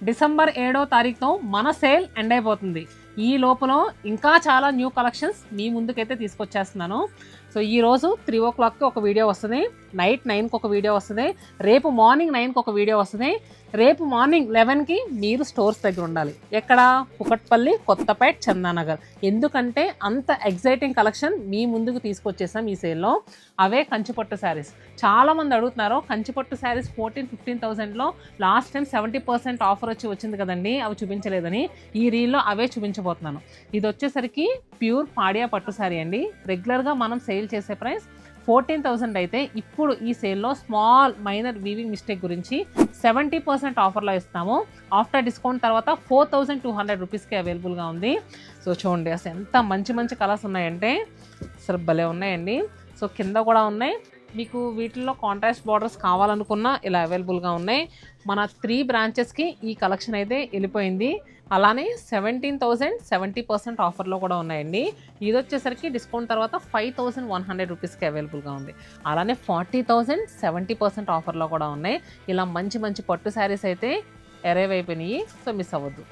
December 7వ తారీఖుతో మన sale end అయిపోతుంది. ఈ లోపల ఇంకా చాలా న్యూ కలెక్షన్స్ మీ ముందుకైతే తీసుకొచ్చేస్తున్నాను. సో ఈరోజు 3 o'clockకి ఒక వీడియో వస్తుంది, నైట్ 9కి ఒక వీడియో వస్తుంది, రేపు మార్నింగ్ 9కి ఒక వీడియో వస్తుంది, రేపు మార్నింగ్ 11కి మీరు స్టోర్స్ దగ్గర ఉండాలి. ఎక్కడ? కుకట్పల్లి, కొత్తపేట్, చందానగర్. ఎందుకంటే అంత ఎగ్జైటింగ్ కలెక్షన్ మీ ముందుకు తీసుకొచ్చేసాం ఈ సేల్లో. అవే కంచిపట్టు శారీస్. చాలామంది అడుగుతున్నారు, కంచిపట్టు శారీస్ 14-15,000లో లాస్ట్ టైం 70% ఆఫర్ వచ్చింది కదండి, అవి చూపించలేదని ఈ రీల్లో అవే చూపించబోతున్నాను. ఇది వచ్చేసరికి ప్యూర్ పాడియా పట్టు శారీ అండి. రెగ్యులర్గా మనం సేల్ చేసే ప్రైస్ 14,000 అయితే ఇప్పుడు ఈ సేల్లో స్మాల్ మైనర్ వీవింగ్ మిస్టేక్ గురించి 70% ఆఫర్లో ఇస్తాము. ఆఫ్టర్ డిస్కౌంట్ తర్వాత 4,200 రూపీస్కి అవైలబుల్గా ఉంది. సో చూడండి అసలు ఎంత మంచి మంచి కలర్స్ ఉన్నాయంటే అసలు భలే ఉన్నాయండి. సో కింద కూడా ఉన్నాయి. మీకు వీటిల్లో కాంట్రాస్ట్ బార్డర్స్ కావాలనుకున్నా ఇలా అవైలబుల్గా ఉన్నాయి. మన 3 బ్రాంచెస్కి ఈ కలెక్షన్ అయితే వెళ్ళిపోయింది. అలానే 17,000 70% ఆఫర్లో కూడా ఉన్నాయండి. ఇది వచ్చేసరికి డిస్కౌంట్ తర్వాత 5,100 రూపీస్కి అవైలబుల్గా ఉంది. అలానే 40,000 70% ఆఫర్లో కూడా ఉన్నాయి. ఇలా మంచి మంచి పట్టు శారీస్ అయితే అరైవ్ అయిపోయినాయి. సో మిస్ అవ్వద్దు.